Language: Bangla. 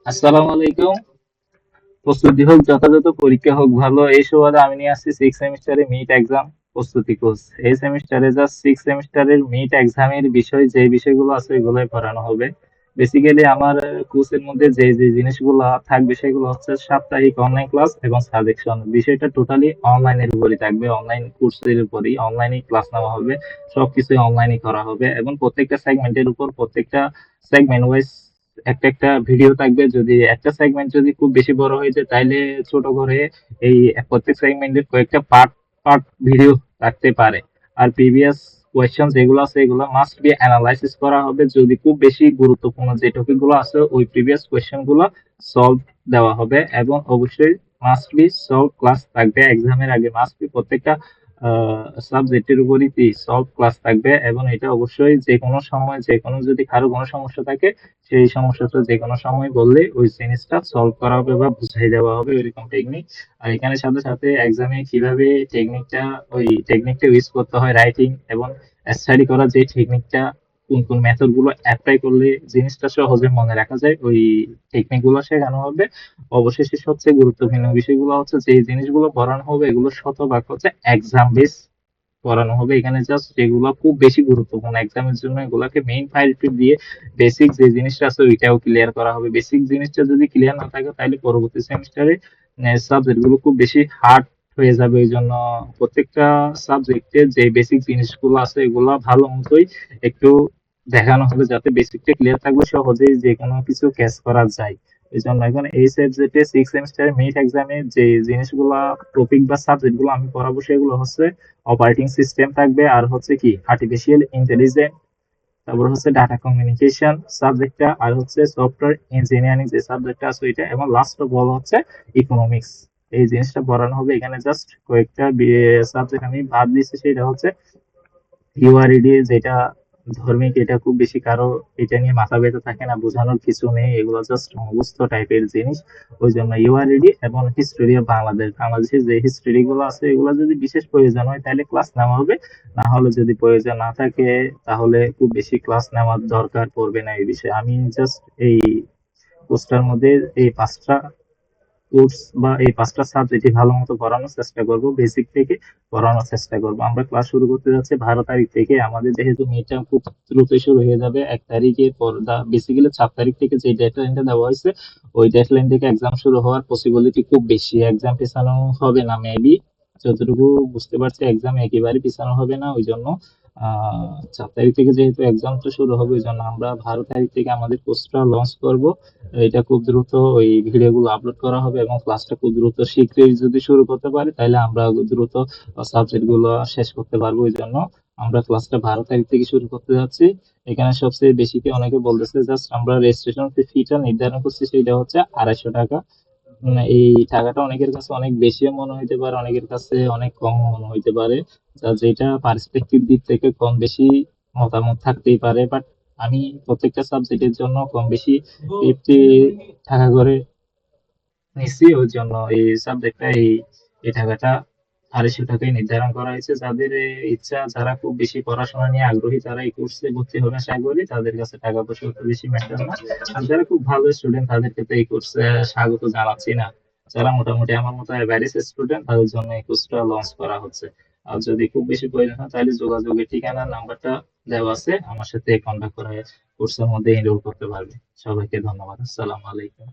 আসসালামু আলাইকুম। প্রস্তুতি হোক যথাযথ, পরীক্ষা হোক ভালো, এই সুবাদে আমি নিয়ে আসছি সিক্স সেমিস্টারের মিড এক্সাম প্রস্তুতি কোর্স। এই সেমিস্টারে জাস্ট সিক্স সেমিস্টারের মিড এক্সামের বিষয় যে বিষয়গুলো আছে ওইগুলোই পড়ানো হবে। বেসিক্যালি আমার কোর্সের মধ্যে যে যে জিনিসগুলো থাকবে সেগুলো হচ্ছে সাপ্তাহিক অনলাইন ক্লাস এবং সাজেকশন। বিষয়টা টোটালি অনলাইনের উপরই থাকবে, অনলাইন কোর্সের উপরই, অনলাইনে ক্লাস নেওয়া হবে, সবকিছু অনলাইনে করা হবে এবং প্রত্যেকটা সেগমেন্টের উপর প্রত্যেকটা সেগমেন্ট ওয়াইজ একটা একটা ভিডিও থাকবে। যদি একটা সেগমেন্ট যদি খুব বেশি বড় হয়ে যায় তাহলে ছোট করে এই প্রত্যেক সেগমেন্টের কয়েকটা পার্ট পার্ট ভিডিও থাকতে পারে। আর প্রিভিয়াস কোয়েশ্চেন যেগুলো আছে এগুলো মাস্ট বি অ্যানালাইসিস করা হবে। যদি খুব বেশি গুরুত্বপূর্ণ যে টপিক গুলো আছে ওই প্রিভিয়াস কোয়েশ্চেন গুলো সলভ দেওয়া হবে এবং অবশ্যই মাস্ট বি সলভ ক্লাস থাকবে। এক্সামের আগে মাস্ট বি প্রত্যেকটা সাবজেক্টের উপরই সলভ ক্লাস থাকবে এবং এটা অবশ্যই যে কোনো সময় যে কোনো যদি কারো কোনো সমস্যা থাকে সেই সমস্যাটা যে কোনো সময় বললে ওই জিনিসটা সলভ করা হবে বা বুঝাই দেওয়া হবে ওইরকম টেকনিক। আর এখানে সাথে সাথে এক্সামে কিভাবে টেকনিকটা ইউজ করতে হয়, রাইটিং এবং স্টাডি করার যে টেকনিকটা, কোন কোন মেথড গুলো অ্যাপ্লাই করলে জিনিসটা সহজে মনে রাখা যায় ওই টেকনিক গুলো শেখানো হবে। অবশেষে সবচেয়ে গুরুত্বপূর্ণ বিষয়গুলো হচ্ছে যে জিনিসগুলো পড়ানো হবে এগুলো শতভাগ হচ্ছে এক্সাম বেস পড়ানো হবে। এখানে জাস্ট যেগুলো খুব বেশি গুরুত্বপূর্ণ এক্সামের জন্য এগুলাকে মেইন প্রায়োরিটি দিয়ে বেসিক যে জিনিসটা আছে ওইটাও ক্লিয়ার করা হবে। বেসিক জিনিসটা যদি ক্লিয়ার না থাকে তাহলে পরবর্তী সেমিস্টারে সাবজেক্ট গুলো খুব বেশি হার্ড হয়ে যাবে। এই জন্য প্রত্যেকটা সাবজেক্টের যে বেসিক জিনিসগুলো আছে এগুলো ভালো মতোই একটু দেখানো হবে যাতে বেসিকটা ক্লিয়ার থাকবে, সহজেই যে কোনো কিছু ক্যাচ করা যায়। এই জন্য এখন এই সাবজেক্টে সিক্স সেমিস্টারের মিড এক্সামে যে জিনিসগুলো টপিক বা সাবজেক্ট গুলো আমি পড়াবো সেগুলো হচ্ছে অপারেটিং সিস্টেম থাকবে, আর হচ্ছে কি আর্টিফিশিয়াল ইন্টেলিজেন্স, তারপর হচ্ছে ডাটা কমিউনিকেশন সাবজেক্টটা, আর হচ্ছে সফটওয়্যার ইঞ্জিনিয়ারিং যে সাবজেক্টটা আছে ওইটা, এবং লাস্ট অফ অল হচ্ছে ইকোনমিক্স। এই জিনিসটা পড়ানো হবে। এখানে জাস্ট কয়েকটা সাবজেক্ট আমি বাদ দিচ্ছি, সেটা হচ্ছে ইউআরইডি যেটা ধর্মিক, এটা খুব বেশি কারো এটা নিয়ে মাথা ব্যথা থাকে না, বোঝানোর কিছু নেই, এগুলো জাস্ট মুখস্থ টাইপের জিনিস। ওই জন্য ইউআরইডি এবং হিস্টোরি অফ বাংলাদেশের যে হিস্টোরি গুলো আছে এগুলো যদি বিশেষ প্রয়োজন হয় তাহলে ক্লাস নেওয়া হবে, না হলে যদি প্রয়োজন না থাকে তাহলে খুব বেশি ক্লাস নেওয়ার দরকার পড়বে না এই বিষয়ে। আমি জাস্ট এই কোর্সটার মধ্যে এই পাঁচটা কোর্স বা এই পাঁচটা সাবজেক্ট ভালো মতো পড়ানোর চেষ্টা করব, বেসিক থেকে পড়ানোর চেষ্টা করব। আমরা ক্লাস শুরু করতে যাচ্ছি 12 তারিখ থেকে। আমাদের যেহেতু মিড টার্ম খুব দ্রুত শুরু হয়ে যাবে 1 তারিখের পর, বেসিক্যালি 7 তারিখ থেকে যে ডেডলাইনটা দেওয়া হয়েছে ওই ডেডলাইন থেকে এক্সাম শুরু হওয়ার পসিবিলিটি খুব বেশি। এক্সাম পেছানো হবে না মেবি, যতটুকু বুঝতে পারছি এক্সাম একেবারে পিছানো হবে না। ওই জন্য 7 তারিখ থেকে যেহেতু এক্সামটা শুরু হবে ওই জন্য আমরা 12 তারিখ থেকে আমাদের কোর্সটা লঞ্চ করব। এটা খুব দ্রুত ওই ভিডিওগুলো আপলোড করা হবে এবং ক্লাসটা খুব দ্রুত শীঘ্রই যদি শুরু করতে পারি তাহলে আমরা দ্রুত সাবজেক্ট গুলো শেষ করতে পারবো। এই জন্য আমরা ক্লাসটা 12 তারিখ থেকে শুরু করতে যাচ্ছি। এখানে সবচেয়ে বেশি কি অনেকে বলতেছে, জাস্ট আমরা রেজিস্ট্রেশন ফিটা নির্ধারণ করছি সেটা হচ্ছে 250 টাকা। এই টাকাটা অনেকের কাছে অনেক বেশিও মনে হইতে পারে, অনেকের কাছে অনেক কম মনে হইতে পারে, যা যেটা পার্সপেক্টিভ দিক থেকে কম বেশি মতামত থাকতেই পারে। বাট আমি প্রত্যেকটা সাবজেক্টের জন্য কম বেশি 50 টাকা করে নিচ্ছি। ওই জন্য এই সাবজেক্টটা এই টাকাটা 250 টাকায় নির্ধারণ করা হয়েছে। যাদের ইচ্ছা, যারা খুব বেশি পড়াশোনা নিয়ে আগ্রহী তারা এই কোর্সে ভর্তি হবে আশা করি, তাদের কাছে টাকা পয়সা অত বেশি ম্যাটার না। আর যারা খুব ভালো স্টুডেন্ট তাদেরকে তো এই কোর্সে স্বাগত জানাচ্ছি না। যারা মোটামুটি আমার মতো অ্যাভারেজ স্টুডেন্ট তাদের জন্য এই কোর্সটা লঞ্চ করা হচ্ছে। আর যদি খুব বেশি প্রয়োজন হয় তাহলে যোগাযোগের ঠিকানা নাম্বারটা দেওয়া আছে, আমার সাথে কন্ট্যাক্ট করে কোর্সের মধ্যে এনরোল করতে পারবে। সবাইকে ধন্যবাদ। আসসালামু আলাইকুম।